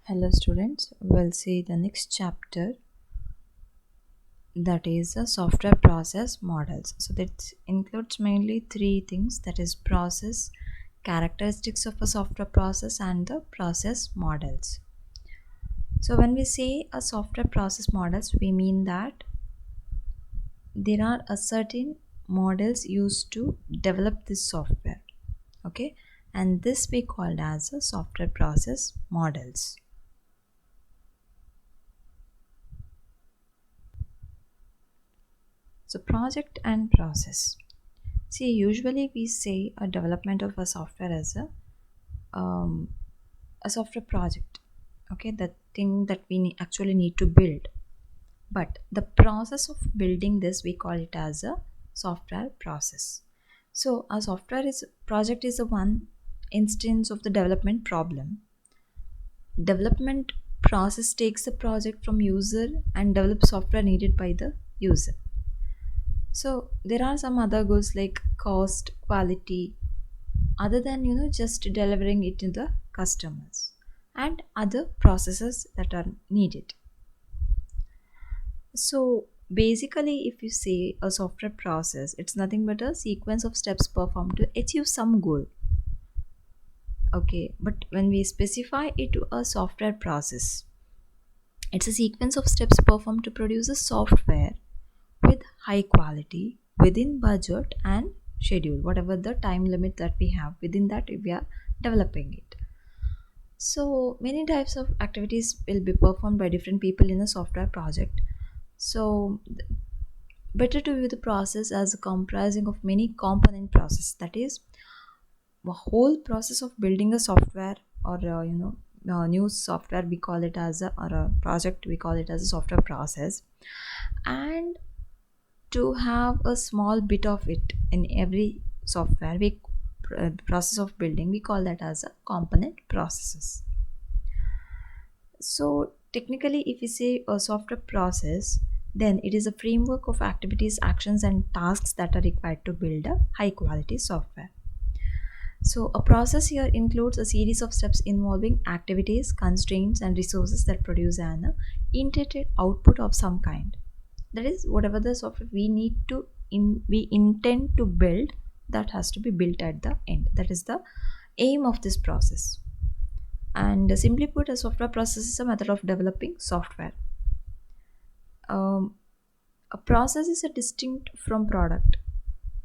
Hello students, we'll see the next chapter, that is the software process models. So that includes mainly three things, that is process, characteristics of a software process, and the process models. So when we say a software process models, we mean that there are a certain models used to develop this software. Okay, and this we called as a software process models. So project and process. See, usually we say a development of a software as a software project. Okay, the thing that we actually need to build. But the process of building this, we call it as a software process. So a software is project is a one instance of the development problem. Development process takes the project from user and develops software needed by the user. So there are some other goals like cost, quality, other than just delivering it to the customers, and other processes that are needed. So basically, if you say a software process, it's nothing but a sequence of steps performed to achieve some goal. Okay, but when we specify it to a software process, it's a sequence of steps performed to produce a software with high quality within budget and schedule, whatever the time limit that we have, within that we are developing it. So many types of activities will be performed by different people in a software project. So better to view the process as a comprising of many component process. That is, the whole process of building a software, or a new software, we call it as a, or a project, we call it as a software process. And to have a small bit of it in every software, we process of building, we call that as a component processes. So, technically, if we say a software process, then it is a framework of activities, actions, and tasks that are required to build a high quality software. So, a process here includes a series of steps involving activities, constraints, and resources that produce an integrated output of some kind. That is, whatever the software we need to we intend to build, that has to be built at the end. That is the aim of this process. And simply put, a software process is a method of developing software. Um, a process is a distinct from product.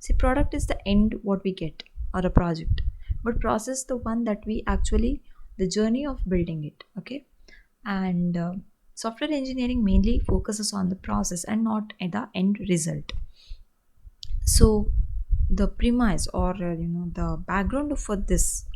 See, product is the end what we get, or a project, but process the one that we actually, the journey of building it. Okay, and software engineering mainly focuses on the process and not at the end result. So the premise, or the background for this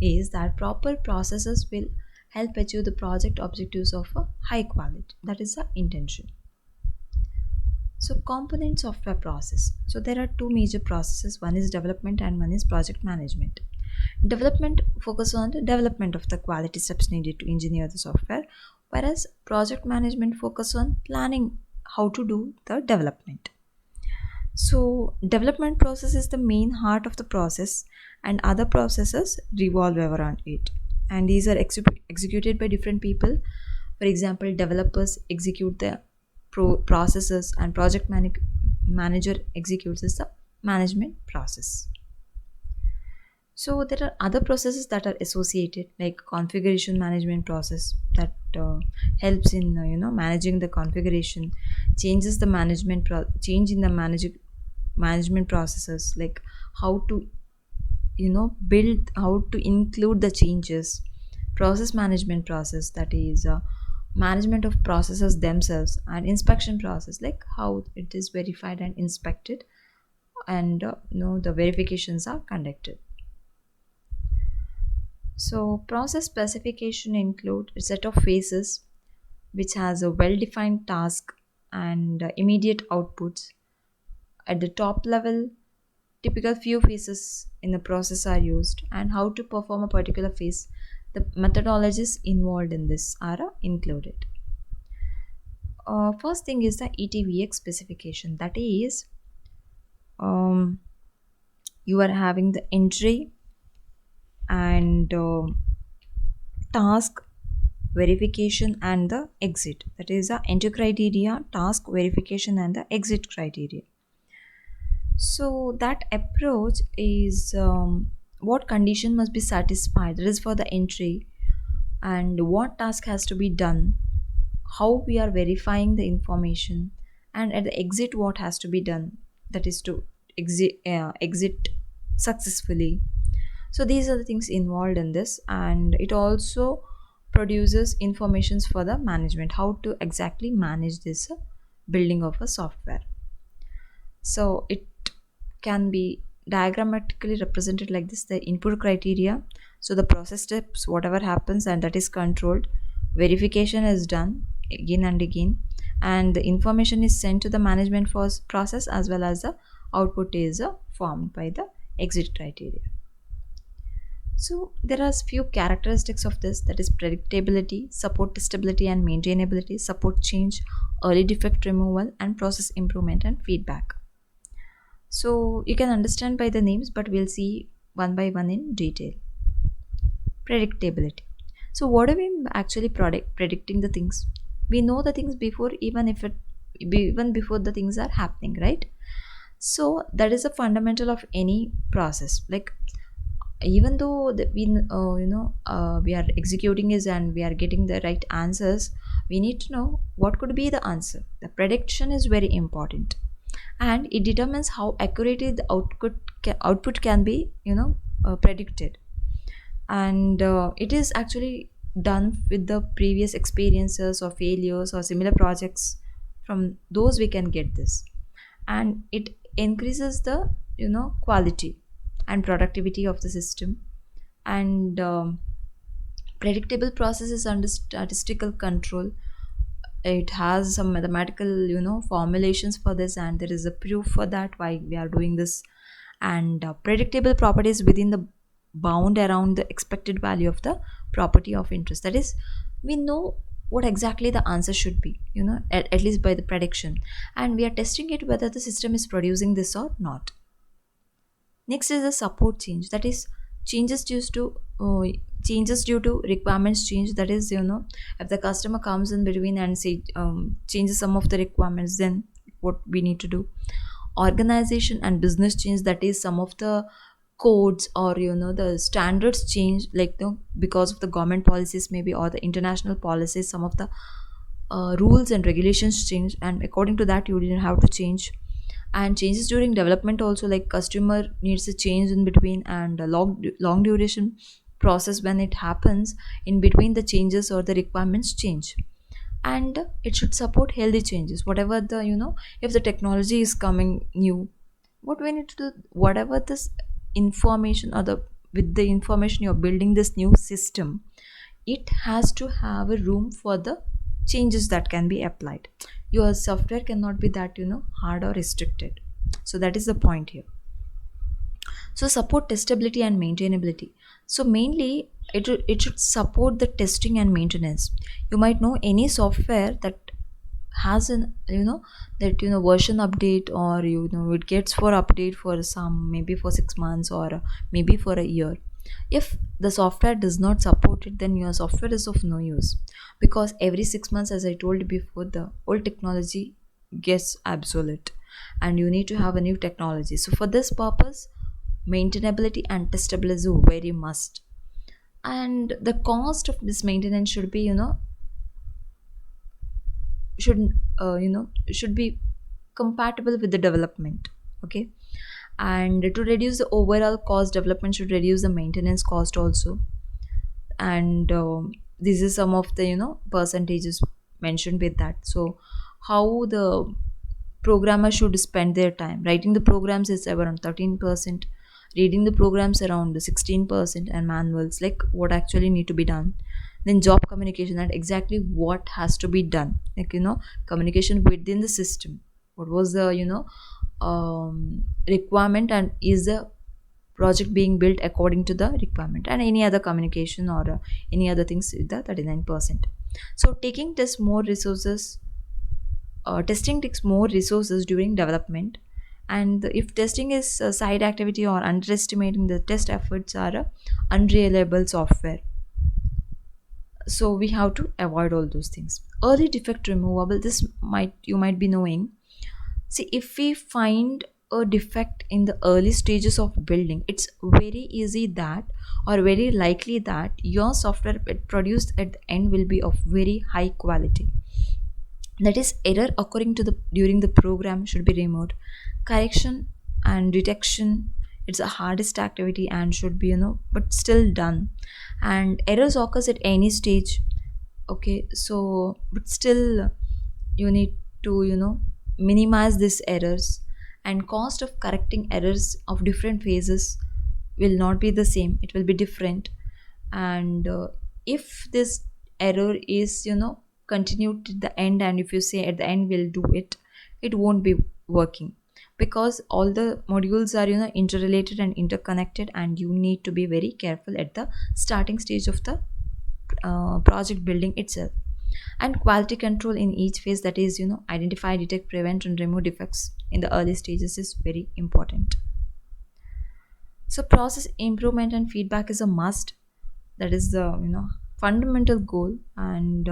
is that proper processes will help achieve the project objectives of a high quality. That is the intention. So component software process. So there are two major processes. One is development and one is project management. Development focus on the development of the quality steps needed to engineer the software, whereas project management focus on planning how to do the development. So development process is the main heart of the process, and other processes revolve around it. And these are executed by different people. For example, developers execute the processes, and manager executes the management process. So there are other processes that are associated, like configuration management process, that helps in managing the configuration, changes the change in the management processes, like how to build, how to include the changes. Process management process, that is management of processes themselves, and inspection process, like how it is verified and inspected, and the verifications are conducted. So process specification include a set of phases which has a well-defined task and immediate outputs. At the top level, typical few phases in the process are used, and how to perform a particular phase. The methodologies involved in this are included. First thing is the ETVX specification. That is, um, you are having the entry and task verification and the exit. That is the entry criteria, task, verification, and the exit criteria. So that approach is what condition must be satisfied, that is for the entry, and what task has to be done, how we are verifying the information, and at the exit what has to be done, that is to exit successfully. So these are the things involved in this, and it also produces informations for the management how to exactly manage this building of a software. So it can be diagrammatically represented like this: the input criteria, so the process steps, whatever happens, and that is controlled. Verification is done again and again, and the information is sent to the management for process, as well as the output is formed by the exit criteria. So there are few characteristics of this, that is predictability, support testability and maintainability, support change, early defect removal, and process improvement and feedback. So you can understand by the names, but we'll see one by one in detail. Predictability. So what do we actually predicting the things? We know the things before, even before the things are happening, right? So that is a fundamental of any process. Like, even though we are executing is and we are getting the right answers, we need to know what could be the answer. The prediction is very important, and it determines how accurately the output can be predicted. And it is actually done with the previous experiences or failures or similar projects. From those we can get this, and it increases the quality and productivity of the system. And predictable processes under statistical control, it has some mathematical formulations for this, and there is a proof for that why we are doing this. And predictable properties within the bound around the expected value of the property of interest, that is, we know what exactly the answer should be, at least by the prediction, and we are testing it whether the system is producing this or not. Next is the support change, that is changes due to changes due to requirements change. That is, if the customer comes in between and say changes some of the requirements, then what we need to do. Organization and business change, that is some of the codes or the standards change, like because of the government policies maybe, or the international policies, some of the rules and regulations change, and according to that you didn't have to change. And changes during development also, like customer needs a change in between, and a long duration process when it happens in between the changes or the requirements change. And it should support healthy changes, whatever the if the technology is coming new, what we need to do, whatever this information or the with the information you're building this new system, it has to have a room for the changes that can be applied. Your software cannot be that hard or restricted. So that is the point here. So support testability and maintainability. So mainly it should support the testing and maintenance. You might know any software that has an that version update, or it gets for update for some, maybe for 6 months, or maybe for a year. If the software does not support it, then your software is of no use, because every 6 months, as I told you before, the old technology gets obsolete, and you need to have a new technology. So for this purpose, maintainability and testability is a very must. And the cost of this maintenance should be should should be compatible with the development. Okay. And to reduce the overall cost, development should reduce the maintenance cost also. And this is some of the percentages mentioned with that. So how the programmer should spend their time: writing the programs is around 13%, reading the programs around 16%, and manuals, like what actually need to be done. Then job communication, that exactly what has to be done, like communication within the system, what was the requirement, and is the project being built according to the requirement, and any other communication or any other things with the 39%. So taking test more resources testing takes more resources during development. And if testing is a side activity or underestimating the test efforts are a unreliable software. So we have to avoid all those things. Early defect removable, this might you might be knowing. See, if we find a defect in the early stages of building, it's very easy that, or very likely that, your software produced at the end will be of very high quality. That is, error occurring to the during the program should be removed. Correction and detection, it's the hardest activity and should be, but still done. And errors occurs at any stage. Okay, so but still you need to, minimize these errors. And cost of correcting errors of different phases will not be the same, it will be different. And if this error is, continued to the end, and if you say at the end we'll do it, it won't be working, because all the modules are, interrelated and interconnected, and you need to be very careful at the starting stage of the project building itself. And quality control in each phase, that is, identify, detect, prevent and remove defects in the early stages, is very important. So process improvement and feedback is a must. That is the, fundamental goal. And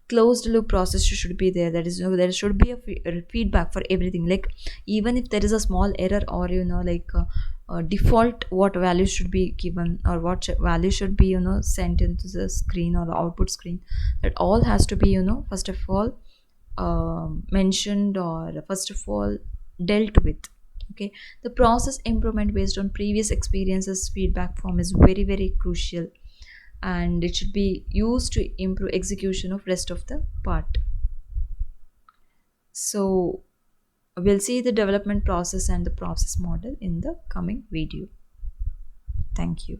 closed loop process should be there. That is, there should be a feedback for everything. Like, even if there is a small error, or, like, default what value should be given, or what value should be, sent into the screen or the output screen, that all has to be, first of all, mentioned, or first of all dealt with. Okay, the process improvement based on previous experiences feedback form is very very crucial, and it should be used to improve execution of rest of the part. So we'll see the development process and the process model in the coming video. Thank you.